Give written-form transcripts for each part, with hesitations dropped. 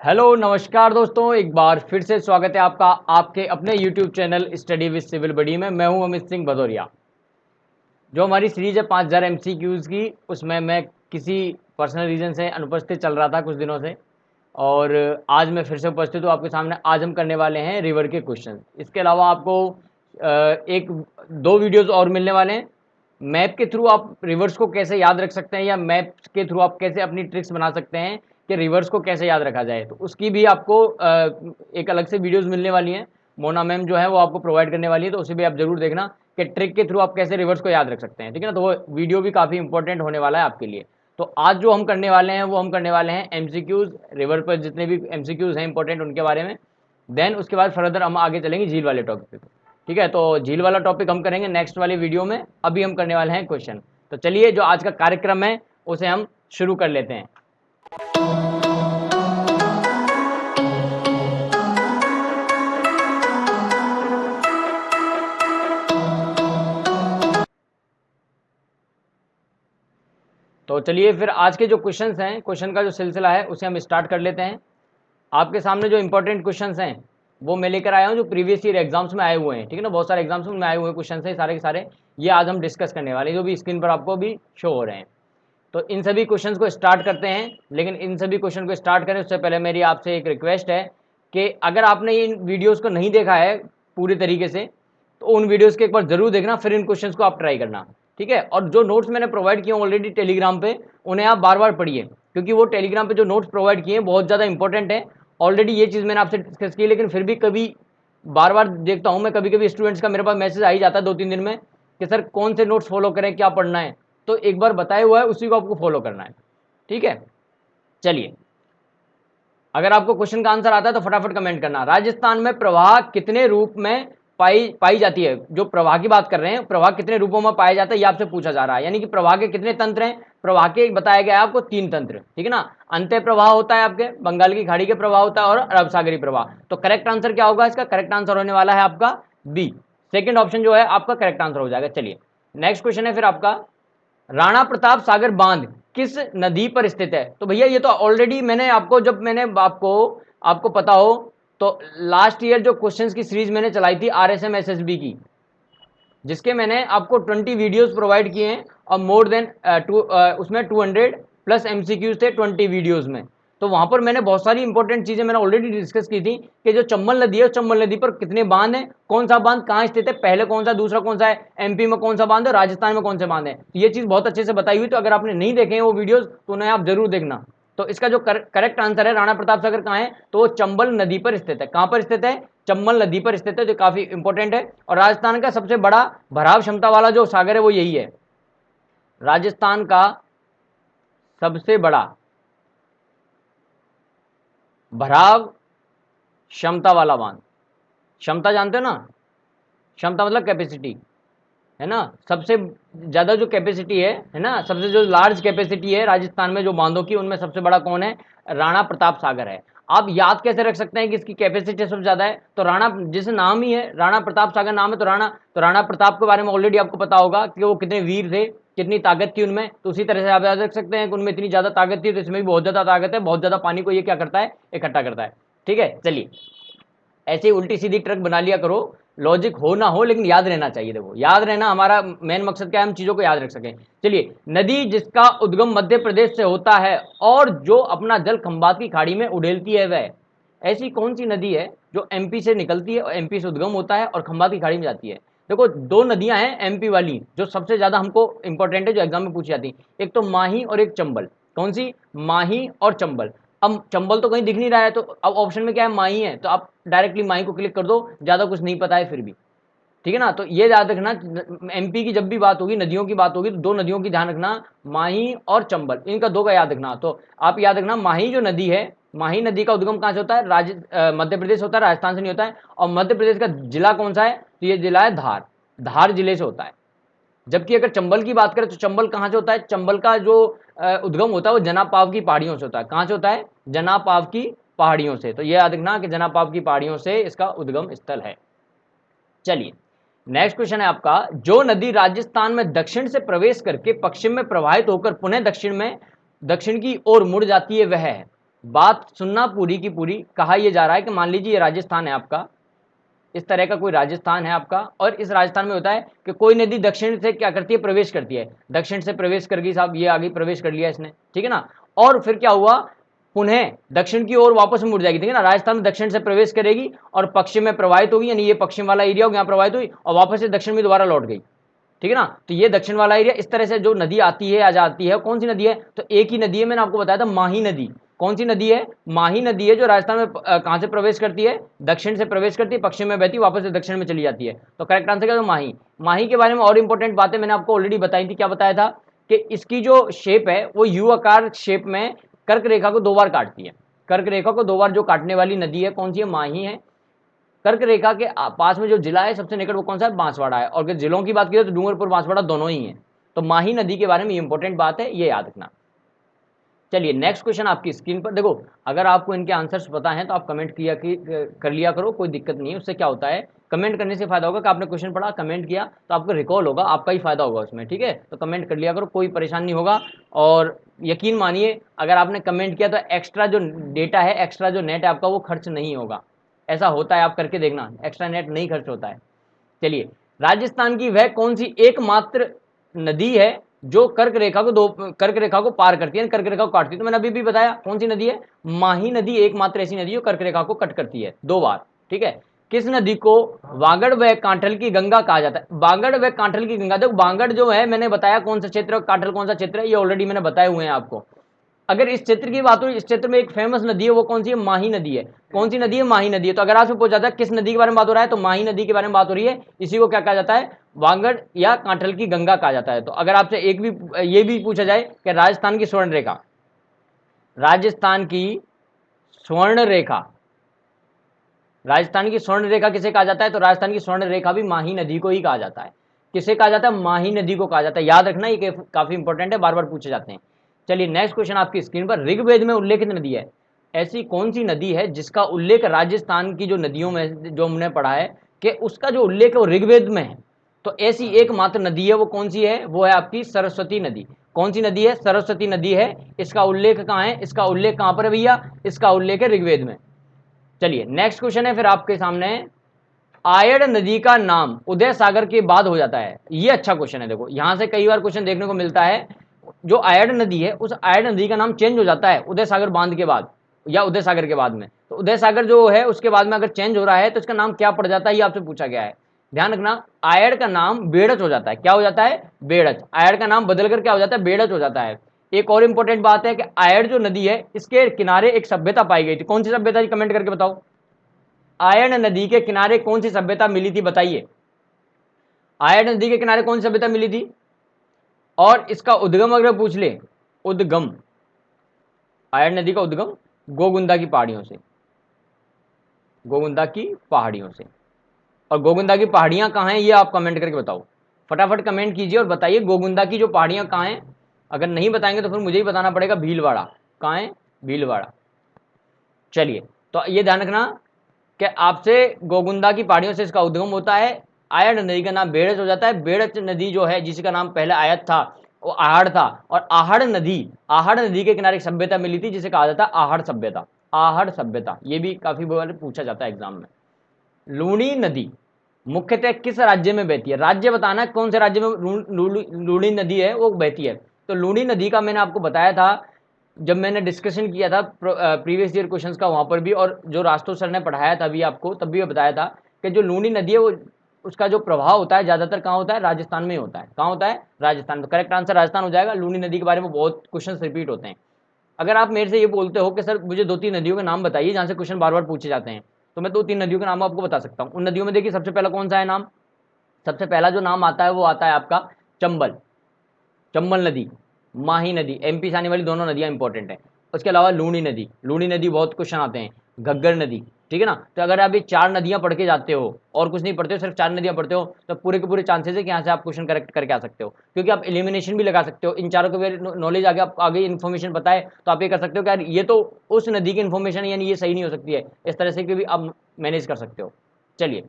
Hello नमस्कार दोस्तों, एक बार फिर से स्वागत है आपका आपके अपने YouTube channel study with civil buddy में। मैं हूं अमित सिंह भदौरिया। जो हमारी सीरीज है 5000 MCQs की, उसमें मैं किसी पर्सनल रीज़न से अनुपस्थित चल रहा था कुछ दिनों से, और आज मैं फिर से उपस्थित हूँ आपके सामने। आज हम करने वाले हैं रिवर के क्वेश्चन। इसके अलावा आपको एक दो वीडियोज़ और मिलने वाले हैं। मैप के थ्रू आप रिवर्स को कैसे याद रख सकते हैं, या मैप के थ्रू आप कैसे अपनी ट्रिक्स बना सकते हैं कि रिवर्स को कैसे याद रखा जाए, तो उसकी भी आपको एक अलग से वीडियोस मिलने वाली हैं। मोना मैम जो है वो आपको प्रोवाइड करने वाली है, तो उसे भी आप जरूर देखना कि ट्रिक के थ्रू आप कैसे रिवर्स को याद रख सकते हैं, ठीक है ना। तो वो वीडियो भी काफ़ी इंपॉर्टेंट होने वाला है आपके लिए। तो आज जो हम करने वाले हैं वो हम करने वाले हैं MCQs, रिवर पर जितने भी MCQs हैं इंपॉर्टेंट उनके बारे में। देन उसके बाद फर्दर हम आगे चलेंगे झील वाले टॉपिक पे, ठीक है। तो झील वाला टॉपिक हम करेंगे नेक्स्ट वाली वीडियो में। अभी हम करने वाले हैं क्वेश्चन। तो चलिए, जो आज का कार्यक्रम है उसे हम शुरू कर लेते हैं। तो चलिए फिर आज के जो क्वेश्चंस हैं, क्वेश्चन का जो सिलसिला है उसे हम स्टार्ट कर लेते हैं। आपके सामने जो इंपॉर्टेंट क्वेश्चंस हैं वो मैं लेकर आया हूं, जो प्रीवियस ईयर एग्जाम्स में आए हुए हैं, ठीक है ना। बहुत सारे एग्जाम्स में आए हुए क्वेश्चन हैं, सारे के सारे ये आज हम डिस्कस करने वाले हैं, जो भी स्क्रीन पर आपको भी शो हो रहे हैं। तो इन सभी क्वेश्चंस को स्टार्ट करते हैं। लेकिन इन सभी क्वेश्चन को स्टार्ट करें उससे पहले मेरी आपसे एक रिक्वेस्ट है कि अगर आपने इन वीडियोज़ को नहीं देखा है पूरी तरीके से, तो उन वीडियोज़ के एक बार जरूर देखना, फिर इन क्वेश्चंस को आप ट्राई करना, ठीक है। और जो नोट्स मैंने प्रोवाइड किए ऑलरेडी टेलीग्राम पे, उन्हें आप बार बार पढ़िए, क्योंकि वो टेलीग्राम पे जो नोट्स प्रोवाइड किए हैं बहुत ज़्यादा इंपॉर्टेंट है। ऑलरेडी ये चीज़ मैंने आपसे डिस्कस की, लेकिन फिर भी कभी बार बार देखता हूँ मैं, कभी कभी स्टूडेंट्स का मेरे पास मैसेज आ ही जाता है 2-3 दिन में कि सर कौन से नोट्स फॉलो करें, क्या पढ़ना है। तो एक बार बताया हुआ है उसी को आपको फॉलो करना है, ठीक है। चलिए, अगर आपको क्वेश्चन का आंसर आता है तो फटाफट कमेंट करना। राजस्थान में प्रवाह कितने रूप में पाई जाती है? जो प्रवाह की बात कर रहे हैं, प्रवाह कितने रूपों में पाया जाता है, ये आपसे पूछा जा रहा है। यानी कि प्रवाह के कितने तंत्र हैं? प्रवाह के बताया गया है आपको 3 तंत्र, ठीक है ना। अंत्य प्रवाह होता है आपके बंगाल की खाड़ी के प्रवाह होता है, और अरब सागरी प्रवाह। तो करेक्ट आंसर क्या होगा इसका? करेक्ट आंसर होने वाला है आपका बी, सेकेंड ऑप्शन जो है आपका करेक्ट आंसर हो जाएगा। चलिए, नेक्स्ट क्वेश्चन है फिर आपका, राणा प्रताप सागर बांध किस नदी पर स्थित है? तो भैया ये तो ऑलरेडी मैंने आपको, जब मैंने आपको पता हो तो लास्ट ईयर जो क्वेश्चंस की सीरीज मैंने चलाई थी RSM SSB की, जिसके मैंने आपको 20 वीडियोस प्रोवाइड किए हैं, और मोर देन उसमें 200 प्लस MCQs थे 20 वीडियोस में। तो वहां पर मैंने बहुत सारी इंपॉर्टेंट चीजें मैंने ऑलरेडी डिस्कस की थी कि जो चंबल नदी है, उस चंबल नदी पर कितने बांध हैं, कौन सा बांध कहाँ स्थित है, पहले कौन सा, दूसरा कौन सा है, MP में कौन सा बांध है, राजस्थान में कौन से बांध है। तो ये चीज बहुत अच्छे से बताई हुई। तो अगर आपने नहीं देखे हैं वो वीडियोज तो उन्हें आप जरूर देखना। तो इसका जो करेक्ट आंसर है, राणा प्रताप सागर कहाँ है, तो वो चंबल नदी पर स्थित है। कहां पर स्थित है? चंबल नदी पर स्थित है, जो काफी इंपॉर्टेंट है। और राजस्थान का सबसे बड़ा भराव क्षमता वाला जो सागर है वो यही है। राजस्थान का सबसे बड़ा भराव क्षमता वाला बांध, क्षमता जानते हो ना, क्षमता मतलब कैपेसिटी, है ना। सबसे ज्यादा जो कैपेसिटी है ना, सबसे जो लार्ज कैपेसिटी है राजस्थान में जो बांधों की, उनमें सबसे बड़ा कौन है? राणा प्रताप सागर है। आप याद कैसे रख सकते हैं कि इसकी कैपेसिटी सबसे ज्यादा है? तो राणा, जिस नाम ही है राणा प्रताप सागर नाम है, तो राणा प्रताप के बारे में ऑलरेडी आपको पता होगा कि वो कितने वीर थे, कितनी ताकत थी उनमें। तो उसी तरह से आप याद रख सकते हैं कि उनमें इतनी ज्यादा ताकत थी, तो इसमें भी बहुत ज्यादा ताकत है। बहुत ज्यादा पानी को ये क्या करता है? इकट्ठा करता है, ठीक है। चलिए, ऐसी उल्टी सीधी ट्रक बना लिया करो, लॉजिक हो ना हो लेकिन याद रहना चाहिए। देखो, याद रहना हमारा मेन मकसद क्या है, हम चीजों को याद रख सकें। चलिए, नदी जिसका उद्गम मध्य प्रदेश से होता है और जो अपना जल खंबात की खाड़ी में उड़ेलती है, वह ऐसी कौन सी नदी है जो MP से निकलती है और MP से उद्गम होता है और खंबात की खाड़ी में जाती है? देखो, दो नदियां हैं MP वाली जो सबसे ज्यादा हमको इंपॉर्टेंट है, जो एग्जाम में पूछी जाती है। एक तो माही और एक चंबल। कौन सी? माही और चंबल। अब चंबल तो कहीं दिख नहीं रहा है, तो अब ऑप्शन में क्या है? माही है, तो आप डायरेक्टली माही को क्लिक कर दो, ज्यादा कुछ नहीं पता है फिर भी, ठीक है ना। तो ये याद रखना, MP की जब भी बात होगी, नदियों की बात होगी, तो दो नदियों की ध्यान रखना, माही और चंबल, इनका दो का याद रखना। तो आप याद रखना, माही जो नदी है, माही नदी का उद्गम कहां से होता है? मध्य प्रदेश होता है, राजस्थान से नहीं होता है। और मध्य प्रदेश का जिला कौन सा है? तो ये जिला है धार, धार जिले से होता है। जबकि अगर चंबल की बात करें तो चंबल कहां से होता है? चंबल का जो उद्गम होता है वो जनापाव की पहाड़ियों से होता है। कहां से होता है? जनापाव की पहाड़ियों से। तो ये याद रखना कि जनापाव की पहाड़ियों से इसका उद्गम स्थल है। चलिए, नेक्स्ट क्वेश्चन है आपका, जो नदी राजस्थान में दक्षिण से प्रवेश करके पश्चिम में प्रवाहित होकर पुनः दक्षिण की ओर मुड़ जाती है, वह है? बात सुनना पूरी की पूरी। कहा यह जा रहा है कि मान लीजिए ये राजस्थान है आपका, इस तरह का कोई राजस्थान है आपका, और इस राजस्थान में होता है कि कोई नदी दक्षिण से क्या करती है, प्रवेश करती है, दक्षिण से प्रवेश कर गई साहब, ये आगे प्रवेश कर लिया इसने, ठीक है ना, और फिर क्या हुआ, पुनः दक्षिण की ओर वापस मुड़ जाएगी, ठीक है ना, राजस्थान में दक्षिण से प्रवेश करेगी और पश्चिम में प्रवाहित होगी, यानी ये पश्चिम वाला एरिया होगा, यहाँ प्रवाहित हुई और वापस से दक्षिण में दोबारा लौट गई, ठीक है ना। तो ये दक्षिण वाला एरिया, इस तरह से जो नदी आती है आ जाती है, कौन सी नदी है, तो एक ही नदी है, मैंने आपको बताया था माही नदी। कौन सी नदी है, माही नदी है, जो राजस्थान में कहां से प्रवेश करती है, दक्षिण से प्रवेश करती है, पश्चिम में बहती, वापस से दक्षिण में चली जाती है। तो करेक्ट आंसर क्या, तो माही। माही के बारे में और इंपॉर्टेंट बातें मैंने आपको ऑलरेडी बताई थी। क्या बताया था कि इसकी जो शेप है वो यू आकार शेप में कर्क रेखा को 2 बार काटती है। कर्क रेखा को 2 बार जो काटने वाली नदी है कौन सी है, माही है। कर्क रेखा के पास में जो जिला है सबसे निकट वो कौन सा है, बांसवाड़ा है। और अगर जिलों की बात करें तो डूंगरपुर बांसवाड़ा दोनों ही है। तो माही नदी के बारे में इंपॉर्टेंट बात है, ये याद रखना। चलिए नेक्स्ट क्वेश्चन आपकी स्क्रीन पर देखो। अगर आपको इनके आंसर्स पता हैं तो आप कमेंट किया कर लिया करो, कोई दिक्कत नहीं है। उससे क्या होता है, कमेंट करने से फायदा होगा कि आपने क्वेश्चन पढ़ा, कमेंट किया तो आपको रिकॉल होगा, आपका ही फायदा होगा उसमें, ठीक है। तो कमेंट कर लिया करो, कोई परेशानी नहीं होगा। और यकीन मानिए अगर आपने कमेंट किया तो एक्स्ट्रा जो डेटा है, एक्स्ट्रा जो नेट है आपका, वो खर्च नहीं होगा। ऐसा होता है, आप करके देखना, एक्स्ट्रा नेट नहीं खर्च होता है। चलिए, राजस्थान की वह कौन सी एकमात्र नदी है जो कर्क रेखा को पार करती है, कर्क रेखा को काटती है। तो मैंने अभी भी बताया कौन सी नदी है, माही नदी एकमात्र ऐसी नदी है जो कर्क रेखा को कट करती है 2 बार, ठीक है। किस नदी को वागड़ व कांठल की गंगा कहा जाता है, बागड़ व कांठल की गंगा। देखो बागड़ जो है मैंने बताया कौन सा क्षेत्र, कांठल कौन सा क्षेत्र है, ये ऑलरेडी मैंने बताए हुए हैं आपको। अगर इस क्षेत्र की बात हो, इस क्षेत्र में एक फेमस नदी है, वो कौन सी है, माही नदी है। कौन सी नदी है, माही नदी है। तो अगर आपसे पूछा जाता है किस नदी के बारे में बात हो रहा है, तो माही नदी के बारे में बात हो रही है। इसी को क्या कहा जाता है, वागड़ या कांठल की गंगा कहा जाता है। तो अगर आपसे एक भी ये भी पूछा जाए कि राजस्थान की स्वर्ण रेखा, राजस्थान की स्वर्ण रेखा, राजस्थान की स्वर्ण रेखा किसे कहा जाता है, तो राजस्थान की स्वर्ण रेखा भी माही नदी को ही कहा जाता है। किसे कहा जाता है, माही नदी को कहा जाता है। याद रखना, ये काफी इंपॉर्टेंट है, बार बार पूछे जाते हैं। चलिए नेक्स्ट क्वेश्चन आपकी स्क्रीन पर, ऋग्वेद में उल्लेखित नदी है, ऐसी कौन सी नदी है जिसका उल्लेख राजस्थान की जो नदियों में जो हमने पढ़ा है कि उसका जो उल्लेख है वो ऋग्वेद में है। तो ऐसी एकमात्र नदी है, वो कौन सी है, वो है आपकी सरस्वती नदी। कौन सी नदी है, सरस्वती नदी है। इसका उल्लेख कहाँ है, इसका उल्लेख कहाँ पर है भैया, इसका उल्लेख है ऋग्वेद में। चलिए नेक्स्ट क्वेश्चन है फिर आपके सामने, आयड़ नदी का नाम उदय सागर के बाद हो जाता है। ये अच्छा क्वेश्चन है, देखो यहां से कई बार क्वेश्चन देखने को मिलता है। जो आयड़ नदी है उस आयड़ नदी का नाम चेंज हो जाता है उदय सागर बांध के बाद या उदय सागर के बाद में। तो उदय सागर जो है उसके बाद में अगर चेंज हो रहा है तो इसका नाम क्या पड़ जाता है, ये आपसे पूछा गया है। ध्यान रखना, आयड़ का नाम बेड़च हो जाता है। क्या हो जाता है, बेड़च। आयड़ का नाम बदलकर क्या हो जाता है, बेड़च हो जाता है। एक और इंपॉर्टेंट बात है कि आयड़ जो नदी है इसके किनारे एक सभ्यता पाई गई थी। कौन सी सभ्यता जी, कमेंट करके बताओ। आयन नदी के किनारे कौन सी सभ्यता मिली थी, बताइए। आयन नदी के किनारे कौन सी सभ्यता मिली थी, और इसका उद्गम अगर पूछ ले, उद्गम, आयन नदी का उद्गम गोगुंदा की पहाड़ियों से, गोगुंदा की पहाड़ियों से। और गोगुंदा की पहाड़ियां कहाँ हैं, ये आप कमेंट करके बताओ। फटाफट कमेंट कीजिए और बताइए गोगुंदा की जो पहाड़ियां कहाँ हैं। अगर नहीं बताएंगे तो फिर मुझे ही बताना पड़ेगा। भीलवाड़ा, कहाँ है, भीलवाड़ा। चलिए, तो ये ध्यान रखना कि आपसे गोगुंदा की पहाड़ियों से इसका उद्गम होता है। आयड़ नदी का नाम बेड़च हो जाता है। बेड़च नदी जो है जिसका नाम पहले आयत था वो आहड़ था, और आहड़ नदी के किनारे एक सभ्यता मिली थी जिसे कहा जाता है आहड़ सभ्यता। आहड़ सभ्यता, ये भी काफी बार पूछा जाता है एग्जाम में। लूणी नदी मुख्यतः किस राज्य में बहती है, राज्य बताना है कौन से राज्य में लूणी नदी है वो बहती है। तो लूणी नदी का मैंने आपको बताया था जब मैंने डिस्कशन किया था प्रीवियस ईयर क्वेश्चंस का, वहां पर भी, और जो राष्ट्रो सर ने पढ़ाया था अभी आपको, तब भी बताया था कि जो लूणी नदी है वो उसका जो प्रभाव होता है ज्यादातर कहाँ होता है, राजस्थान में होता है। कहाँ होता है, राजस्थान। तो करेक्ट आंसर राजस्थान हो जाएगा। लूणी नदी के बारे में बहुत क्वेश्चन रिपीट होते हैं। अगर आप मेरे से ये बोलते हो कि सर मुझे 2-3 नदियों के नाम बताइए जहां से क्वेश्चन बार बार पूछे जाते हैं, तो मैं 2-3 नदियों के नाम आपको बता सकता हूँ। उन नदियों में देखिए सबसे पहला कौन सा है नाम, सबसे पहला जो नाम आता है वो आता है आपका चंबल, चंबल नदी, माही नदी, एमपी से आने वाली दोनों नदियां इंपॉर्टेंट है। उसके अलावा लूणी नदी, लूणी नदी बहुत क्वेश्चन आते हैं, घग्गर नदी, ठीक है ना। तो अगर आप ये 4 नदियां पढ़ के जाते हो और कुछ नहीं पढ़ते हो, सिर्फ 4 नदियां पढ़ते हो, तो पूरे के पूरे चांसेस है कि यहाँ से आप क्वेश्चन करेक्ट करके आ सकते हो, क्योंकि आप एलिमिनेशन भी लगा सकते हो। इन चारों के नॉलेज आगे आप आगे इन्फॉर्मेशन पता है तो आप ये कर सकते हो कि यार ये तो उस नदी की इन्फॉर्मेशन है, यानी ये सही नहीं हो सकती है, इस तरह से भी आप मैनेज कर सकते हो। चलिए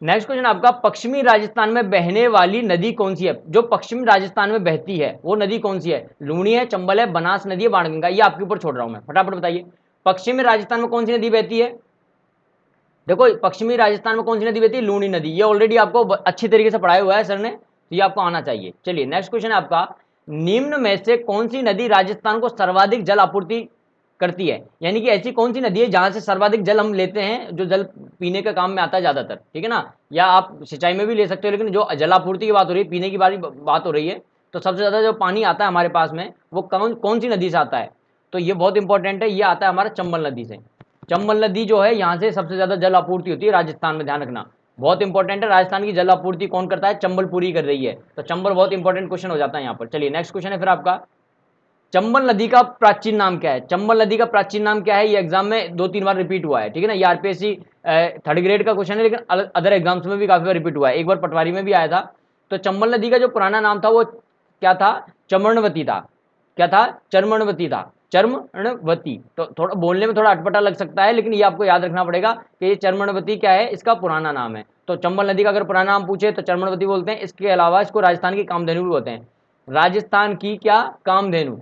नेक्स्ट क्वेश्चन आपका, पश्चिमी राजस्थान में बहने वाली नदी कौन सी है? जो पश्चिमी राजस्थान में बहती है वो नदी कौन सी है? लूणी है, चंबल है, बनास नदी है, बाणगंगा? ये आपके ऊपर छोड़ रहा हूं मैं, फटाफट बताइए। पश्चिमी राजस्थान में कौन सी नदी बहती है? देखो पश्चिमी राजस्थान में कौन सी नदी बहती है? लूणी नदी। ये ऑलरेडी आपको अच्छी तरीके से पढ़ाया हुआ है सर ने, तो ये आपको आना चाहिए। चलिए नेक्स्ट क्वेश्चन है आपका, निम्न में से कौन सी नदी राजस्थान को सर्वाधिक जल आपूर्ति करती है? यानी कि ऐसी कौन सी नदी है जहां से सर्वाधिक जल हम लेते हैं, जो जल पीने के काम में आता है ज्यादातर, ठीक है ना, या आप सिंचाई में भी ले सकते हो, लेकिन जो जल आपूर्ति की बात हो रही है, पीने की बात हो रही है, तो सबसे ज्यादा जो पानी आता है हमारे पास में वो कौन सी नदी से आता है? तो ये बहुत इंपॉर्टेंट है, ये आता है हमारा चंबल नदी से। चंबल नदी जो है यहाँ से सबसे ज्यादा जल आपूर्ति होती है राजस्थान में, ध्यान रखना बहुत इंपॉर्टेंट है। राजस्थान की जल आपूर्ति कौन करता है? चंबल पूरी कर रही है, तो चंबल बहुत इंपॉर्टेंट क्वेश्चन हो जाता है यहाँ पर। चलिए नेक्स्ट क्वेश्चन है फिर आपका, चंबल नदी का प्राचीन नाम क्या है? चंबल नदी का प्राचीन नाम क्या है? ये एग्जाम में 2-3 बार रिपीट हुआ है, ठीक है ना, ये आरपीएससी थर्ड ग्रेड का क्वेश्चन है, लेकिन अदर एग्जाम्स में भी काफी बार रिपीट हुआ है, एक बार पटवारी में भी आया था। तो चंबल नदी का जो पुराना नाम था वो क्या था? चमर्णवती था। क्या था? चर्मणवती था, चर्मणवती। तो थोड़ा बोलने में थोड़ा अटपटा लग सकता है, लेकिन ये आपको याद रखना पड़ेगा कि ये चर्मणवती क्या है, इसका पुराना नाम है। तो चंबल नदी का अगर पुराना नाम पूछे तो चर्मणवती बोलते हैं। इसके अलावा इसको राजस्थान की कामधेनु भी बोलते हैं। राजस्थान की क्या? कामधेनु।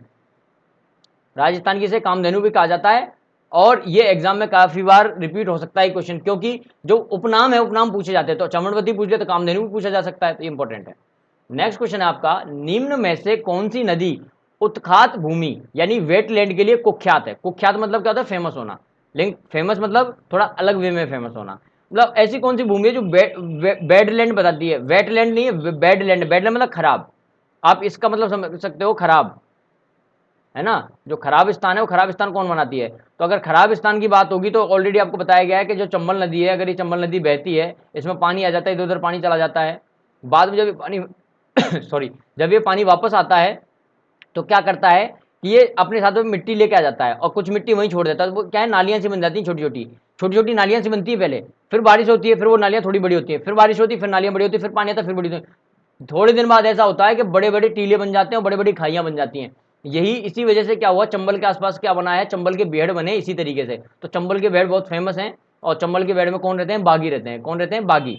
राजस्थान की इसे कामधेनु भी कहा जाता है। और ये एग्जाम में काफी बार रिपीट हो सकता है क्वेश्चन, क्योंकि जो उपनाम है उपनाम पूछे जाते हैं, तो चमनवती पूछ लिया तो कामधेनु भी पूछा जा सकता है, तो ये इंपॉर्टेंट है। नेक्स्ट क्वेश्चन है आपका, निम्न में से कौन सी नदी उत्खात भूमि यानी वेटलैंड के लिए कुख्यात है? कुख्यात मतलब क्या होता है? फेमस होना, लेकिन फेमस मतलब थोड़ा अलग वे में फेमस होना। मतलब ऐसी कौन सी भूमि है जो बेडलैंड बताती है? वेटलैंड नहीं है, बेडलैंड। बेडलैंड मतलब खराब, आप इसका मतलब समझ सकते हो खराब, है ना। जो खराब स्थान है वो खराब स्थान कौन बनाती है? तो अगर खराब स्थान की बात होगी तो ऑलरेडी आपको बताया गया है कि जो चंबल नदी है, अगर ये चंबल नदी बहती है, इसमें पानी आ जाता है, इधर उधर पानी चला जाता है, बाद में जब ये पानी सॉरी, जब ये पानी वापस आता है तो क्या करता है कि ये अपने साथ में मिट्टी लेके आ जाता है और कुछ मिट्टी वहीं छोड़ देता है। तो वो क्या है, नालियां सी बन जाती हैं, छोटी छोटी नालियां सी बनती है पहले, फिर बारिश होती है, फिर वो नालियां थोड़ी बड़ी होती है, फिर बारिश होती है, फिर नालियां बड़ी होती है, फिर पानी आता है, फिर बड़ी होती है। थोड़े दिन बाद ऐसा होता है कि बड़े बड़े टीले बन जाते हैं और बड़े बड़ी खाइयां बन जाती हैं। यही इसी वजह से क्या हुआ, चंबल के आसपास क्या बना है, चंबल के बेड़ बने इसी तरीके से। तो चंबल के बेड़ बहुत फेमस हैं, और चंबल के बेड़ में कौन रहते हैं? बागी रहते हैं। कौन रहते हैं? बागी।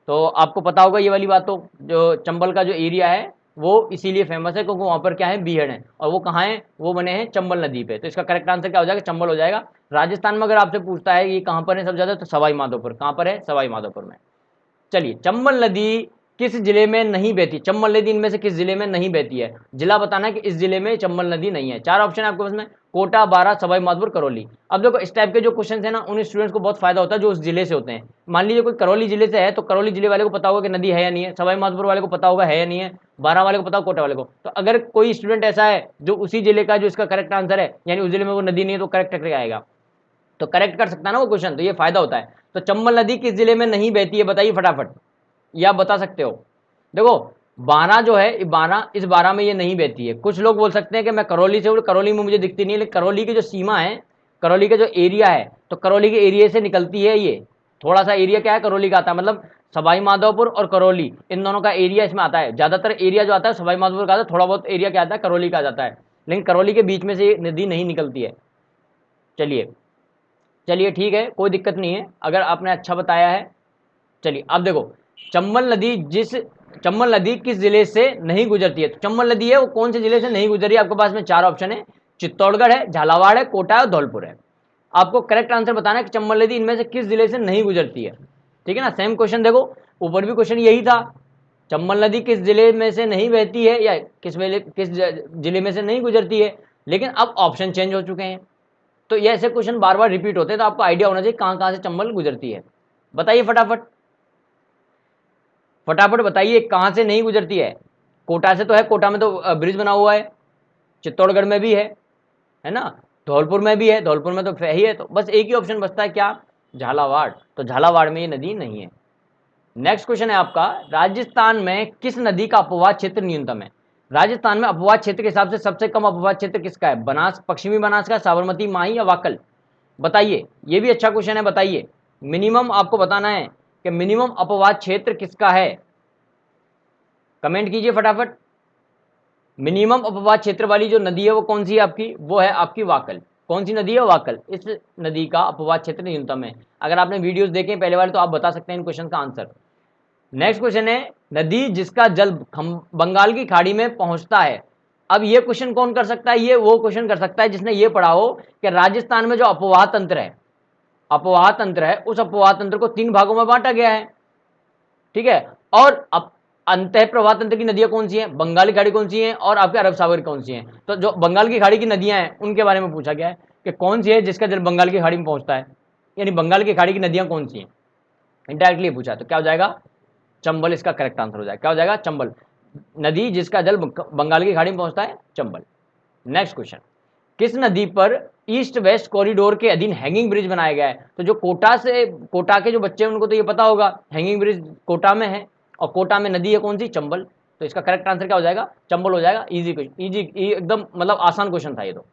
तो आपको पता होगा ये वाली बात। तो जो चंबल का जो एरिया है वो इसीलिए फेमस है क्योंकि वहां पर क्या है, बीहड़ है, और वो कहाँ है? वो बने हैं चंबल नदी पे। तो इसका करेक्ट आंसर क्या हो जाएगा? चंबल हो जाएगा। राजस्थान में अगर आपसे पूछता है ये कहाँ पर है सबसे ज्यादा, तो सवाई माधोपुर। कहाँ पर है? सवाई माधोपुर में। चलिए, चंबल नदी किस जिले में नहीं बहती? चंबल नदी इनमें से किस जिले में नहीं बहती है? जिला बताना है कि इस जिले में चंबल नदी नहीं है। 4 ऑप्शन है आपके पास में, कोटा, बारा, सवाई माधोपुर, करौली। अब देखो इस टाइप के जो क्वेश्चन है ना, उन स्टूडेंट्स को बहुत फायदा होता है जो उस जिले से होते हैं। मान लीजिए कोई करौली जिले से है तो करौली जिले वाले को पता होगा कि नदी है या नहीं है, सवाई माधोपुर वाले को पता होगा है या नहीं है, बारा वाले को पता होगा, कोटा वाले को। तो अगर कोई स्टूडेंट ऐसा है जो उसी जिले का, जो इसका करेक्ट आंसर है, यानी उस जिले में वो नदी नहीं है, तो करेक्ट करके आएगा, तो करेक्ट कर सकता है ना वो क्वेश्चन, तो ये फायदा होता है। तो चंबल नदी किस जिले में नहीं बहती है बताइए फटाफट, ये आप बता सकते हो। देखो बारह जो है, बारह, इस बारह में ये नहीं बहती है। कुछ लोग बोल सकते हैं कि मैं करौली से हूँ, करौली में मुझे दिखती नहीं है, लेकिन करौली की जो सीमा है, करौली का जो एरिया है, तो करौली के एरिया से निकलती है ये। थोड़ा सा एरिया क्या है, करौली का आता है, मतलब सवाई माधोपुर और करौली इन दोनों का एरिया इसमें आता है। ज्यादातर एरिया जो आता है सवाई माधोपुर का आता है, थोड़ा बहुत एरिया क्या आता है, करौली का आ जाता है, लेकिन करौली के बीच में से ये नदी नहीं निकलती है। चलिए चलिए ठीक है, कोई दिक्कत नहीं है अगर आपने अच्छा बताया है। चलिए अब देखो, चंबल नदी किस जिले से नहीं गुजरती है? तो चंबल नदी है वो कौन से जिले से नहीं गुजर रही है? आपके पास में 4 ऑप्शन है, चित्तौड़गढ़ है, झालावाड़ है, कोटा है और धौलपुर है। आपको करेक्ट आंसर बताना है कि चंबल नदी इनमें से किस जिले से नहीं गुजरती है, ठीक है ना। सेम क्वेश्चन देखो, ऊपर भी क्वेश्चन यही था, चंबल नदी किस जिले में से नहीं बहती है या किस जिले में से नहीं गुजरती है, लेकिन अब ऑप्शन चेंज हो चुके हैं। तो ये ऐसे क्वेश्चन बार बार रिपीट होते हैं, तो आपको आइडिया होना चाहिए कहां कहां से चंबल गुजरती है। बताइए फटाफट, फटाफट बताइए कहां से नहीं गुजरती है? कोटा से तो है, कोटा में तो ब्रिज बना हुआ है, चित्तौड़गढ़ में भी है ना, धौलपुर में भी है, धौलपुर में तो ही है, तो बस एक ही ऑप्शन बचता है क्या? झालावाड़। तो झालावाड़ में ये नदी नहीं है। नेक्स्ट क्वेश्चन है आपका, राजस्थान में किस नदी का अपवाह क्षेत्र न्यूनतम है? राजस्थान में अपवाह क्षेत्र के हिसाब से सबसे कम अपवाह क्षेत्र किसका है? बनास, पश्चिमी बनास का, साबरमती, माही या वाकल? बताइए, ये भी अच्छा क्वेश्चन है, बताइए। मिनिमम आपको बताना है कि मिनिमम अपवाह क्षेत्र किसका है, कमेंट कीजिए फटाफट। मिनिमम अपवाह क्षेत्र वाली जो नदी है वो कौन सी है आपकी? वो है आपकी वाकल। कौन सी नदी है? वाकल। इस नदी का अपवाद क्षेत्र न्यूनतम है। अगर आपने वीडियोस देखे पहले वाले तो आप बता सकते हैं इन क्वेश्चन का आंसर। नेक्स्ट क्वेश्चन है, नदी जिसका जल बंगाल की खाड़ी में पहुंचता है। अब ये क्वेश्चन कौन कर सकता है? ये वो क्वेश्चन कर सकता है जिसने ये पढ़ा हो कि राजस्थान में जो अपवाह तंत्र है, अपवाह तंत्र है, उस अपवाह तंत्र को 3 भागों में बांटा गया है, ठीक है। और अब अंतः प्रवाह तंत्र की नदियां कौन सी हैं? बंगाल की खाड़ी कौन सी है और आपके अरब सागर कौन सी हैं? तो जो बंगाल की खाड़ी की नदियां हैं उनके बारे में पूछा गया है कि कौन सी है जिसका जल बंगाल की खाड़ी में पहुंचता है, यानी बंगाल की खाड़ी की नदियां कौन सी हैं, इंडायरेक्टली पूछा। तो क्या हो जाएगा? चंबल इसका करेक्ट आंसर हो जाएगा। क्या हो जाएगा? चंबल। नदी जिसका जल बंगाल की खाड़ी में पहुंचता है, चंबल। नेक्स्ट क्वेश्चन, किस नदी पर ईस्ट वेस्ट कॉरिडोर के अधीन हैंगिंग ब्रिज बनाया गया है? तो जो कोटा के जो बच्चे हैं उनको तो ये पता होगा, हैंगिंग ब्रिज कोटा में है, और कोटा में नदी है कौन सी? चंबल। तो इसका करेक्ट आंसर क्या हो जाएगा? चंबल हो जाएगा। इजी क्वेश्चन, इजी एकदम, मतलब आसान क्वेश्चन था ये तो।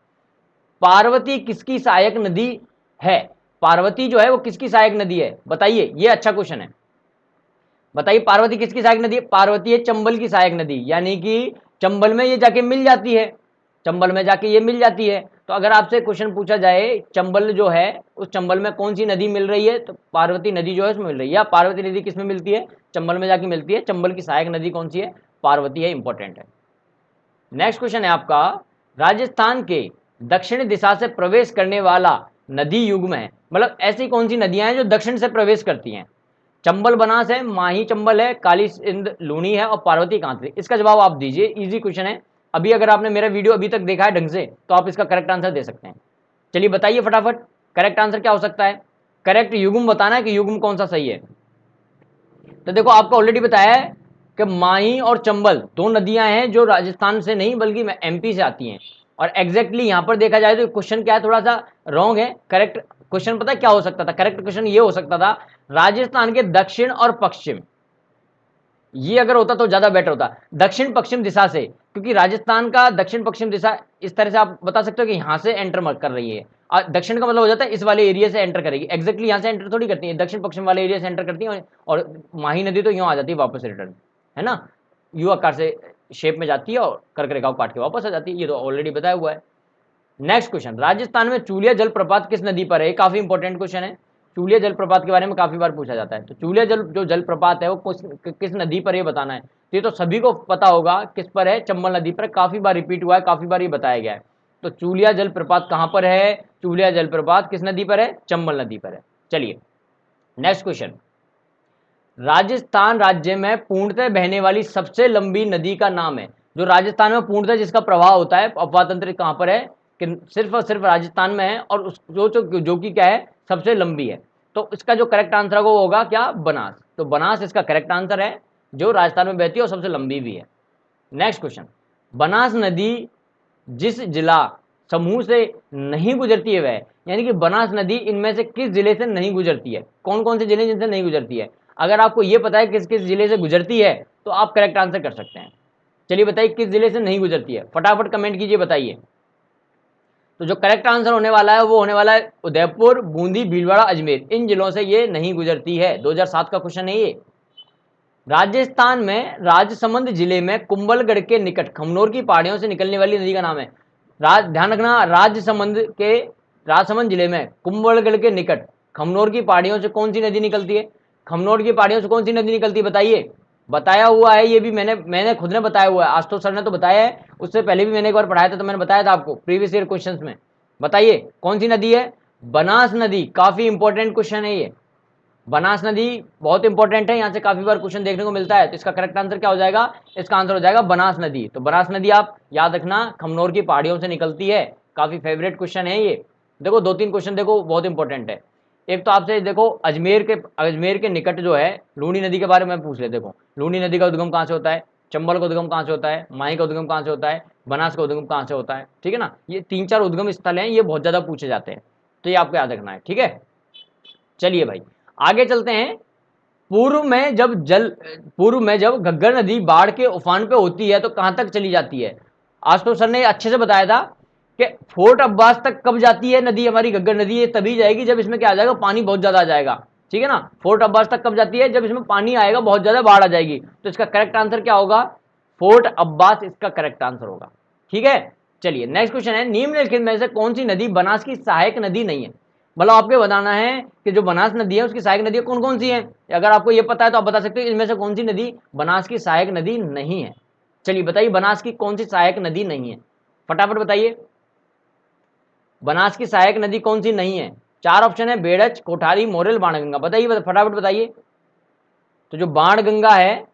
पार्वती किसकी सहायक नदी है? पार्वती जो है वो किसकी सहायक नदी है? बताइए, ये अच्छा क्वेश्चन है। बताइए पार्वती किसकी सहायक नदी है? पार्वती है चंबल की सहायक नदी, यानी कि चंबल में ये जाके मिल जाती है, चंबल में जाके ये मिल जाती है। तो अगर आपसे क्वेश्चन पूछा जाए चंबल जो है उस चंबल में कौन सी नदी मिल रही है, तो पार्वती नदी जो है उसमें मिल रही है। या पार्वती नदी किस में मिलती है? चंबल में जाके मिलती है। चंबल की सहायक नदी कौन सी है? पार्वती है, इंपॉर्टेंट है। नेक्स्ट क्वेश्चन है आपका, राजस्थान के दक्षिण दिशा से प्रवेश करने वाला नदी युग्म है, मतलब ऐसी कौन सी नदियां हैं जो दक्षिण से प्रवेश करती हैं? चंबल बनास है, माही चंबल है, काली सिंध लूणी है, और पार्वती कांतरी। इसका जवाब आप दीजिए, इजी क्वेश्चन है। अभी अगर आपने मेरा वीडियो अभी तक देखा है ढंग से तो आप इसका करेक्ट आंसर दे सकते हैं। चलिए बताइए फटाफट, करेक्ट आंसर क्या हो सकता है? करेक्ट युग्म बताना है कि युग्म कौन सा सही है। तो देखो आपको ऑलरेडी बताया है कि माही और चंबल 2 नदियां हैं जो राजस्थान से नहीं बल्कि एमपी से आती हैं। और एग्जैक्टली यहां पर देखा जाए तो क्वेश्चन क्या है, थोड़ा सा रॉन्ग है। करेक्ट क्वेश्चन पता है क्या हो सकता था? करेक्ट क्वेश्चन ये हो सकता था, राजस्थान के दक्षिण और पश्चिम, ये अगर होता तो ज्यादा बेटर होता, दक्षिण पश्चिम दिशा से, क्योंकि राजस्थान का दक्षिण पश्चिम दिशा इस तरह से आप बता सकते हो कि यहां से एंटर मत कर रही है। दक्षिण का मतलब हो जाता है इस वाले एरिया से एंटर करेगी, एग्जैक्टली यहां से एंटर थोड़ी करती है, दक्षिण पश्चिम वाले एरिया से एंटर करती है। और माही नदी तो यूं आ जाती है वापस रिटर्न, है ना, यू आकार से शेप में जाती है और कर्क रेखा को काट के वापस आ जाती है, ये तो ऑलरेडी बताया हुआ है। नेक्स्ट क्वेश्चन, राजस्थान में चूलिया जलप्रपात किस नदी पर है? काफी इंपॉर्टेंट क्वेश्चन है। चूलिया जलप्रपात के बारे में काफी बार पूछा जाता है। तो चूलिया जो जलप्रपात है वो किस नदी पर ये बताना है। तो ये तो सभी को पता होगा किस पर है, चंबल नदी पर। काफी बार रिपीट हुआ है, काफी बार ये बताया गया है। तो चूलिया जलप्रपात कहां पर है? चूलिया जलप्रपात किस नदी पर है? चंबल नदी पर है। चलिए नेक्स्ट क्वेश्चन, राजस्थान राज्य में पूर्णतः बहने वाली सबसे लंबी नदी का नाम है। जो राजस्थान में पूर्णतः जिसका प्रवाह होता है, अपवाह तंत्र कहां पर है? कि सिर्फ और सिर्फ राजस्थान में है, और उस जो कि क्या है, सबसे लंबी है। तो इसका जो करेक्ट आंसर है वो होगा क्या? बनास। तो बनास इसका करेक्ट आंसर है, जो राजस्थान में बहती है और सबसे लंबी भी है। नेक्स्ट क्वेश्चन, बनास नदी जिस जिला समूह से नहीं गुजरती है वह, यानी कि बनास नदी इनमें से किस जिले से नहीं गुजरती है? कौन कौन से जिले जिनसे नहीं गुजरती है? अगर आपको यह पता है किस किस जिले से गुजरती है तो आप करेक्ट आंसर कर सकते हैं। चलिए बताइए किस जिले से नहीं गुजरती है, फटाफट कमेंट कीजिए, बताइए। तो जो करेक्ट आंसर होने वाला है वो होने वाला है उदयपुर, बूंदी, भीलवाड़ा, अजमेर। इन जिलों से ये नहीं गुजरती है। 2007 का क्वेश्चन है ये। राजस्थान में राजसमंद जिले में कुंभलगढ़ के निकट खमनोर की पहाड़ियों से निकलने वाली नदी का नाम है। ध्यान रखना, राजसमंद जिले में कुंभलगढ़ के निकट खमनोर की पहाड़ियों से कौन सी नदी निकलती है? खमनोर की पहाड़ियों से कौन सी नदी निकलती है? बताइए। बताया हुआ है ये भी, मैंने खुद ने बताया हुआ है, आशुतोष सर ने तो बताया है, उससे पहले भी मैंने एक बार पढ़ाया था तो मैंने बताया था आपको प्रीवियस ईयर क्वेश्चंस में। बताइए कौन सी नदी है? बनास नदी। काफी इंपॉर्टेंट क्वेश्चन है ये, बनास नदी बहुत इंपॉर्टेंट है, यहां से काफी बार क्वेश्चन देखने को मिलता है। तो इसका करेक्ट आंसर क्या हो जाएगा? इसका आंसर हो जाएगा बनास नदी। तो बनास नदी आप याद रखना खमनोर की पहाड़ियों से निकलती है। काफी फेवरेट क्वेश्चन है ये। देखो 2-3 क्वेश्चन देखो बहुत इंपॉर्टेंट है। एक तो आपसे देखो अजमेर के निकट जो है लूणी नदी के बारे में पूछ ले। देखो लूणी नदी का उद्गम कहां से होता है, चंबल का उद्गम कहां से होता है, माही का उद्गम कहां से होता है, बनास का उद्गम कहां से होता है, ठीक है ना। ये 3-4 उद्गम स्थल हैं, ये बहुत ज्यादा पूछे जाते हैं, तो ये आपको याद रखना है, ठीक है। चलिए भाई आगे चलते हैं। पूर्व में जब घग्गर नदी बाढ़ के उफान पे होती है तो कहां तक चली जाती है? आज तो सर ने अच्छे से बताया था कि फोर्ट अब्बास तक कब जाती है नदी, हमारी घग्गर नदी, ये तभी जाएगी जब इसमें क्या आ जाएगा, पानी बहुत ज्यादा आ जाएगा, ठीक है ना। फोर्ट अब्बास तक कब जाती है? जब इसमें पानी आएगा, बहुत ज्यादा बाढ़ आ जाएगी। तो इसका करेक्ट आंसर क्या होगा? फोर्ट अब्बास इसका करेक्ट आंसर होगा, ठीक है। चलिए नेक्स्ट क्वेश्चन है, निम्नलिखित में से कौन सी नदी बनास की सहायक नदी नहीं है। मतलब आपको बताना है कि जो बनास नदी है उसकी सहायक नदी कौन कौन सी है। अगर आपको ये पता है तो आप बता सकते हो इनमें से कौन सी नदी बनास की सहायक नदी नहीं है। चलिए बताइए बनास की कौन सी सहायक नदी नहीं है, फटाफट बताइए। बनास की सहायक नदी कौन सी नहीं है। 4 ऑप्शन है, बेड़च, कोठारी, मोरेल, बाणगंगा। बताइए फटाफट बताइए। तो जो बाणगंगा है,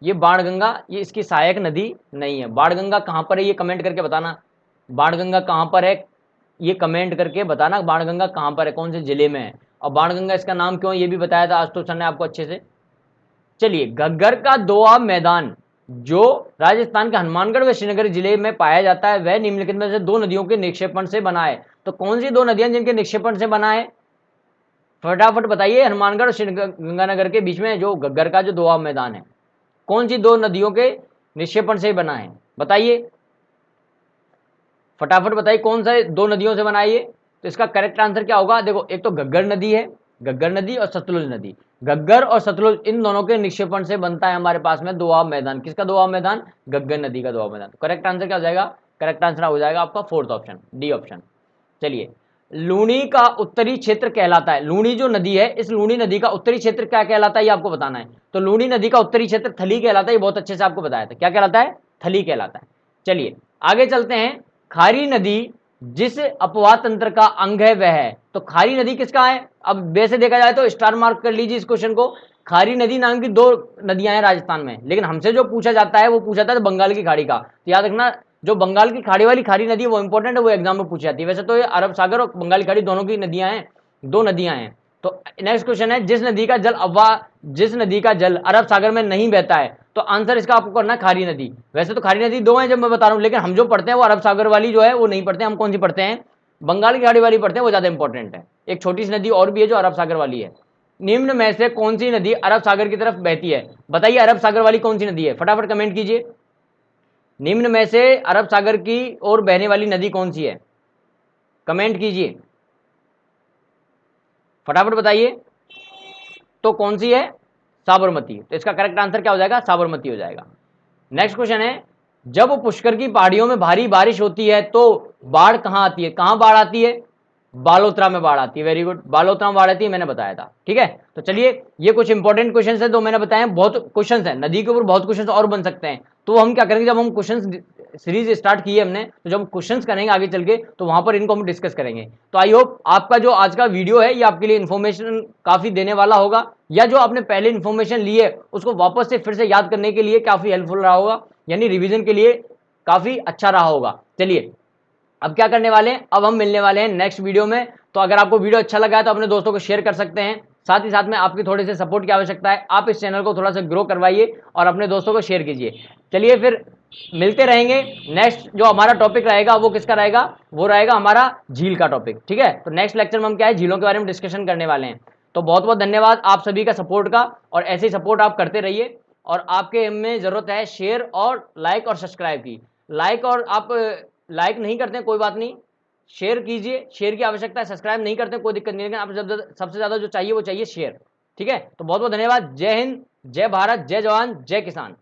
ये बाणगंगा ये इसकी सहायक नदी नहीं है। बाणगंगा कहां पर है ये कमेंट करके बताना। बाणगंगा कहां पर है ये कमेंट करके बताना। बाणगंगा कहां पर है, कौन से जिले में है, और बाणगंगा इसका नाम क्यों है ये भी बताया था आज तो सर ने आपको अच्छे से। चलिए घग्गर का दोआब मैदान जो राजस्थान के हनुमानगढ़ व श्रीनगर जिले में पाया जाता है वह निम्नलिखित में से 2 नदियों के निक्षेपण से बना है। तो कौन सी 2 नदियां जिनके निक्षेपण से बना है, फटाफट बताइए। हनुमानगढ़ और श्रीगंगानगर के बीच में जो घग्गर का जो दोआब मैदान है, कौन सी 2 नदियों के निक्षेपण से बना है, बताइए फटाफट बताइए। कौन सा 2 नदियों से बना है ये। तो इसका करेक्ट आंसर क्या होगा, देखो एक तो घग्गर नदी है, घग्गर नदी और सतलुज नदी। घग्गर और सतलुज इन दोनों के निक्षेपण से बनता है हमारे पास में दोआब मैदान। किसका दोआब मैदान, घग्गर नदी का दोआब मैदान। करेक्ट आंसर क्या हो जाएगा, करेक्ट आंसर हो जाएगा आपका 4th ऑप्शन, डी ऑप्शन। चलिए लूणी का उत्तरी क्षेत्र कहलाता है, लूणी जो नदी है इस लूणी नदी का उत्तरी क्षेत्र क्या कहलाता है ये आपको बताना है। तो लूणी नदी का उत्तरी क्षेत्र थली कहलाता है, ये बहुत अच्छे से आपको बताया था, क्या कहलाता है, थली कहलाता है। चलिए आगे चलते हैं। खारी नदी जिस अपवाद तंत्र का अंग है वह है। तो खारी नदी किसका है, अब वैसे देखा जाए तो स्टार मार्क कर लीजिए इस क्वेश्चन को। खारी नदी नाम की 2 नदियां हैं राजस्थान में, लेकिन हमसे जो पूछा जाता है वो पूछा जाता है बंगाल की खाड़ी का। तो याद रखना जो बंगाल की खाड़ी वाली खारी नदी है वो इंपॉर्टेंट है, वो एग्जाम में पूछी जाती है। वैसे तो ये अरब सागर और बंगाल की खाड़ी दोनों की नदियां हैं, 2 नदियां हैं। तो नेक्स्ट क्वेश्चन है, जिस नदी का जल अरब सागर में नहीं बहता है। तो आंसर इसका आपको करना है खारी नदी। वैसे तो खारी नदी 2 हैं जब मैं बता रहा हूं, लेकिन हम जो पढ़ते हैं वो अरब सागर वाली जो है वो नहीं पढ़ते, हम कौन सी पढ़ते हैं, बंगाल की खाड़ी वाली पढ़ते हैं, वो ज्यादा इंपॉर्टेंट है। एक छोटी सी नदी और भी है जो अरब सागर वाली है। निम्न में से कौन सी नदी अरब सागर की तरफ बहती है, बताइए अरब सागर वाली कौन सी नदी है, फटाफट कमेंट कीजिए। निम्न में से अरब सागर की ओर बहने वाली नदी कौन सी है, कमेंट कीजिए फटाफट बताइए। तो कौन सी है, साबरमती। तो इसका करेक्ट आंसर क्या हो जाएगा, साबरमती हो जाएगा। नेक्स्ट क्वेश्चन है, जब पुष्कर की पहाड़ियों में भारी बारिश होती है तो बाढ़ कहां आती है, कहां बाढ़ आती है, बालोतरा में बाढ़ आती है। वेरी गुड, बालोतरा में बाढ़ आती है, मैंने बताया था। ठीक है, तो चलिए ये कुछ इंपॉर्टेंट क्वेश्चन है जो मैंने बताया। बहुत क्वेश्चन है नदी के ऊपर, बहुत क्वेश्चन और बन सकते हैं। तो हम क्या करेंगे, जब हम क्वेश्चन सीरीज स्टार्ट की है हमने, तो जब क्वेश्चंस करेंगे आगे चल के तो वहां पर इनको हम डिस्कस करेंगे। तो आई होप आपका जो आज का वीडियो है ये आपके लिए इन्फॉर्मेशन काफी देने वाला होगा, या जो आपने पहले इन्फॉर्मेशन ली है उसको वापस से फिर से याद करने के लिए काफी हेल्पफुल रहा होगा, यानी रिवीजन के लिए काफी अच्छा रहा होगा। चलिए अब क्या करने वाले हैं, अब हम मिलने वाले हैं नेक्स्ट वीडियो में। तो अगर आपको वीडियो अच्छा लगा है तो अपने दोस्तों को शेयर कर सकते हैं। साथ ही साथ में आपकी थोड़े से सपोर्ट की आवश्यकता है, आप इस चैनल को थोड़ा सा ग्रो करवाइए और अपने दोस्तों को शेयर कीजिए। चलिए फिर मिलते रहेंगे। नेक्स्ट जो हमारा टॉपिक रहेगा वो किसका रहेगा, वो रहेगा हमारा झील का टॉपिक। ठीक है, तो नेक्स्ट लेक्चर में हम क्या है, झीलों के बारे में डिस्कशन करने वाले हैं। तो बहुत बहुत धन्यवाद आप सभी का सपोर्ट का, और ऐसे ही सपोर्ट आप करते रहिए। और आपके हमें जरूरत है शेयर और लाइक और सब्सक्राइब की। लाइक और आप लाइक नहीं करते हैं कोई बात नहीं, शेयर कीजिए, शेयर की आवश्यकता है। सब्सक्राइब नहीं करते कोई दिक्कत नहीं, लेकिन आप सबसे ज्यादा जो चाहिए वो चाहिए शेयर। ठीक है, तो बहुत बहुत धन्यवाद। जय हिंद, जय भारत, जय जवान, जय किसान।